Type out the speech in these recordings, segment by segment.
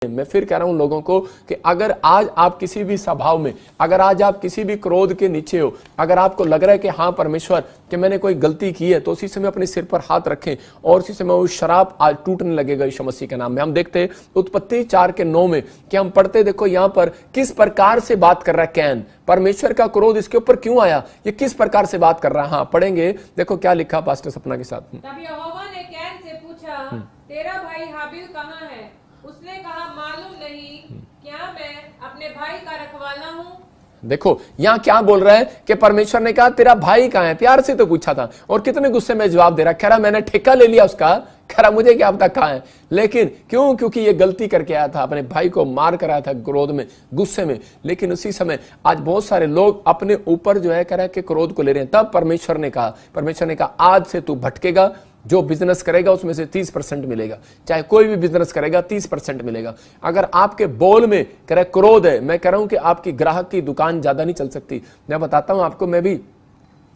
मैं फिर कह रहा हूं लोगों को कि अगर आज आप किसी भी स्वभाव में, अगर आज आप किसी भी क्रोध के नीचे हो, अगर आपको लग रहा है कि हाँ परमेश्वर कि मैंने कोई गलती की है, तो उसी समय अपने सिर पर हाथ रखें और उसी समय वो शराब आज टूटने लगेगा यीशु मसीह के नाम में। हम देखते हैं उत्पत्ति 4:9 में कि हम पढ़ते, देखो यहां पर किस प्रकार से बात कर रहा है कैन, परमेश्वर का क्रोध इसके ऊपर क्यों आया, ये किस प्रकार से बात कर रहा है। हाँ पढ़ेंगे, देखो क्या लिखा पास्टर सपना के साथ। तब यहोवा ने कैन से पूछा, तेरा भाई हाबिल कहाँ है? उसने कहा, मालूम नहीं, क्या मैं अपने भाई का रखवाला हूँ? देखो यहां क्या बोल रहा है कि परमेश्वर ने कहा तेरा भाई कहां है, प्यार से तो पूछा था और कितने गुस्से में जवाब दे रहा, कह रहा मैंने ठेका ले लिया उसका, कह रहा मुझे क्या पता कहां है। लेकिन क्यों? क्योंकि ये गलती करके आया था, अपने भाई को मार कर आया था क्रोध में, गुस्से में। लेकिन उसी समय आज बहुत सारे लोग अपने ऊपर जो है कह रहा है कि क्रोध को ले रहे हैं। तब परमेश्वर ने कहा आज से तू भटकेगा, जो बिजनेस करेगा उसमें से 30% मिलेगा, चाहे कोई भी बिजनेस करेगा 30% मिलेगा। अगर आपके बोल में कह रहा क्रोध है, मैं कह रहा हूं कि आपकी ग्राहक की दुकान ज्यादा नहीं चल सकती। मैं बताता हूं आपको, मैं भी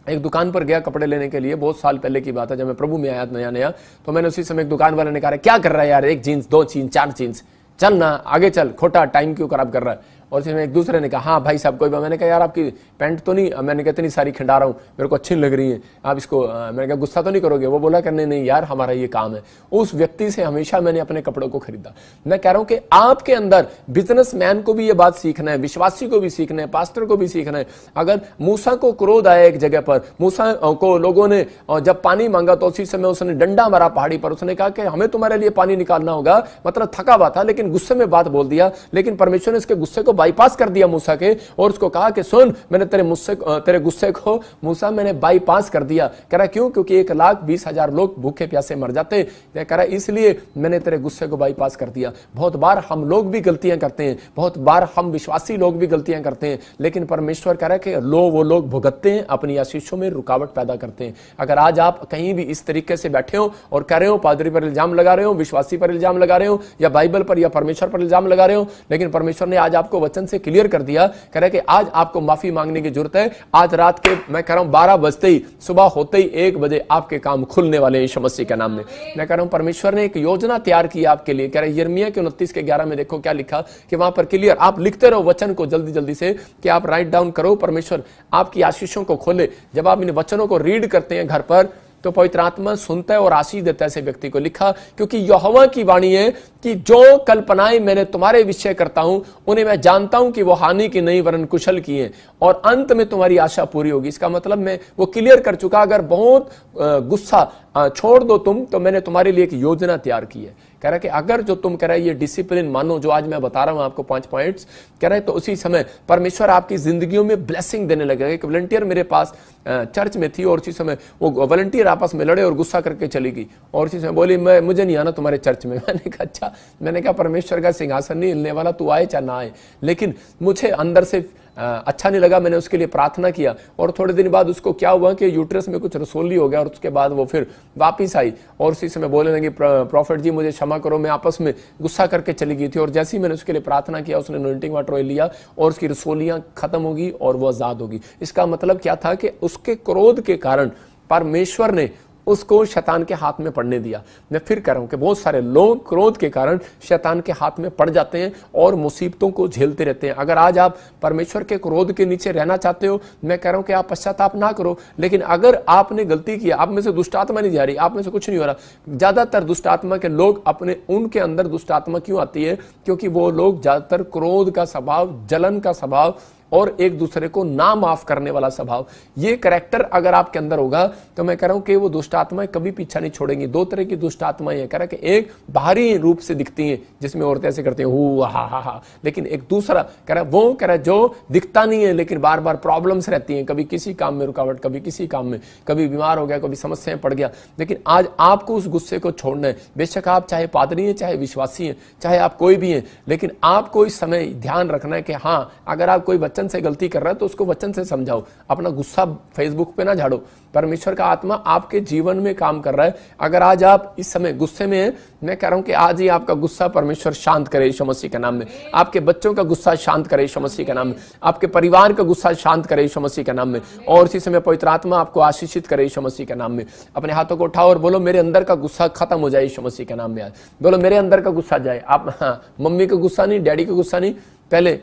एक दुकान पर गया कपड़े लेने के लिए, बहुत साल पहले की बात है, जब मैं प्रभु में आया नया, तो मैंने उसी समय एक दुकान वाले ने कहा क्या कर रहा है यार, 1 जीन्स 2 जीन्स 4 जीन्स, चल ना आगे चल, खोटा टाइम क्यों खराब कर रहा है। और फिर एक दूसरे ने कहा हाँ भाई साहब कोई बात, मैंने कहा यार आपकी पैंट तो नहीं, मैंने कहा इतनी सारी खिंडा रहा हूँ, मेरे को अच्छी लग रही है, आप इसको, मैंने कहा गुस्सा तो नहीं करोगे। वो बोला करने नहीं यार हमारा ये काम है। उस व्यक्ति से हमेशा मैंने अपने कपड़ों को खरीदा। मैं कह रहा हूँ कि आपके अंदर बिजनेसमैन को भी ये बात सीखना है, विश्वासी को भी सीखना है, पास्टर को भी सीखना है। अगर मूसा को क्रोध आया एक जगह पर, मूसा को लोगों ने जब पानी मांगा तो उसी समय उसने डंडा मारा पहाड़ी पर, उसने कहा कि हमें तुम्हारे लिए पानी निकालना होगा, मतलब थका हुआ था लेकिन गुस्से में बात बोल दिया। लेकिन परमेश्वर ने उसके गुस्से को बाईपास कर दिया मूसा के, और उसको कहा कि सुन मैंने तेरे गुस्से को मूसा मैंने बाईपास कर दिया। कह रहा क्यों? क्योंकि 1,20,000 लोग भूखे प्यासे मर जाते, कह रहा इसलिए मैंने तेरे गुस्से को बाईपास कर दिया। बहुत बार हम लोग भी गलतियां करते हैं, बहुत बार हम विश्वासी लोग भी गलतियां करते हैं, लेकिन परमेश्वर कह रहा है कि वो लोग भुगतते हैं, अपनी आशीषों में रुकावट पैदा करते हैं। अगर आज आप कहीं भी इस तरीके से बैठे हो और कह रहे हो पादरी पर इल्जाम लगा रहे हो, विश्वासी पर इल्जाम लगा रहे हो, या बाइबल पर या परमेश्वर पर इल्जाम लगा रहे हो, लेकिन परमेश्वर ने आज आपको वचन से क्लियर कर दिया, कह रहे कि आज आपको माफी मांगने की जरूरत है। आज रात के मैं कह रहा हूं 12 बजते ही, सुबह होते ही 1 बजे आपके काम खुलने वाले हैं यीशु मसीह के नाम में। मैं कह रहा हूं परमेश्वर ने एक योजना तैयार की आपके लिए। कह रहे यिर्मयाह के 29:11 में देखो क्या लिखा कि वहां पर क्लियर, आप लिखते रहो वचन को जल्दी जल्दी से कि आप राइट डाउन करो, परमेश्वर आपकी आशीषों को खोले। जब आप इन वचनों को रीड करते हैं घर पर तो पवित्र आत्मा सुनता है और आशीष देता है ऐसे व्यक्ति को। लिखा क्योंकि यहोवा की वाणी है कि जो कल्पनाएं मैंने तुम्हारे विषय करता हूं उन्हें मैं जानता हूं कि वो हानि की नहीं वरन कुशल की हैं, और अंत में तुम्हारी आशा पूरी होगी। इसका मतलब मैं वो क्लियर कर चुका, अगर बहुत गुस्सा छोड़ दो तुम, तो मैंने तुम्हारे लिए एक योजना तैयार की है। कह रहा है कि अगर जो तुम कह रहे ये डिसिप्लिन मानो, जो आज मैं बता रहा हूं आपको 5 पॉइंट्स, कह रहे तो उसी समय परमेश्वर आपकी जिंदगियों में ब्लेसिंग देने लगेगा। एक वॉलंटियर मेरे पास चर्च में थी और उसी समय वो वॉलंटियर आपस में लड़े और गुस्सा करके चली गई, और उसी समय बोली मुझे नहीं आना तुम्हारे चर्च में। मैंने कहा अच्छा, मैंने कहा परमेश्वर का सिंहासन नहीं हिलने वाला, तू आए चाहे ना आए। लेकिन मुझे अंदर से अच्छा नहीं लगा, मैंने उसके लिए प्रार्थना किया, और थोड़े दिन बाद उसको क्या हुआ कि यूट्रस में कुछ रसोली हो गया, और उसके बाद वो फिर वापिस आई और उसी समय बोलने लगी प्रॉफिट जी मुझे क्षमा करो, मैं आपस में गुस्सा करके चली गई थी। और जैसे ही मैंने उसके लिए प्रार्थना किया, उसने अनॉइंटिंग वाटर ऑयल लिया और उसकी रसोलियां खत्म होगी और वो आजाद होगी। इसका मतलब क्या था कि उसके क्रोध के कारण परमेश्वर ने उसको शैतान के हाथ में पड़ने दिया। मैं फिर कह रहा हूं कि बहुत सारे लोग क्रोध के कारण शैतान के हाथ में पड़ जाते हैं और मुसीबतों को झेलते रहते हैं। अगर आज आप परमेश्वर के क्रोध के नीचे रहना चाहते हो, मैं कह रहा हूं कि आप पश्चाताप ना करो, लेकिन अगर आपने गलती किया, आप में से दुष्ट आत्मा नहीं जा रही, आप में से कुछ नहीं हो रहा। ज्यादातर दुष्ट आत्मा के लोग उनके अंदर दुष्ट आत्मा क्यों आती है? क्योंकि वो लोग ज्यादातर क्रोध का स्वभाव, जलन का स्वभाव और एक दूसरे को ना माफ करने वाला स्वभाव, ये कैरेक्टर अगर आपके अंदर होगा तो मैं कह रहा हूं कि वो दुष्ट आत्माएं कभी पीछा नहीं छोड़ेंगी। 2 तरह की दुष्ट आत्माएं हैं, कह रहा कि एक बाहरी रूप से दिखती हैं जिसमें औरतें ऐसे करती हैं हु हा हा हा, लेकिन एक दूसरा कह रहा जो दिखता नहीं है लेकिन बार बार प्रॉब्लम्स रहती हैं, कभी किसी काम में रुकावट, कभी किसी काम में, कभी बीमार हो गया, कभी समस्याएं पड़ गया। लेकिन आज आपको उस गुस्से को छोड़ना है। बेशक आप चाहे पादरी हैं, चाहे विश्वासी हैं, चाहे आप कोई भी हैं, लेकिन आपको इस समय ध्यान रखना है कि हाँ, अगर आप कोई बच्चा वचन से गलती कर रहा है तो उसको वचन से समझाओ, अपना गुस्सा फेसबुक पे ना झाड़ो। परमेश्वर का आत्मा आपके जीवन में काम कर रहा है। अगर आज आप इस समय गुस्से में हैं, मैं कह रहा हूं कि आज ही आपका गुस्सा परमेश्वर शांत करे यीशु मसीह के नाम में। आपके बच्चों का गुस्सा शांत करे यीशु मसीह के नाम में। आपके परिवार का गुस्सा शांत करे यीशु मसीह के नाम में। और इसी समय पवित्र आत्मा आपको आशीषित करे यीशु मसीह के नाम में। अपने हाथों को उठाओ और बोलो, मेरे अंदर का गुस्सा खत्म हो जाए यीशु मसीह के नाम में। बोलो, मेरे अंदर का गुस्सा जाए। आप मम्मी का गुस्सा नहीं, डैडी का गुस्सा नहीं। पहले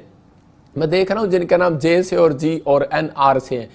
मैं देख रहा हूं जिनका नाम जे से और जी और NR से है,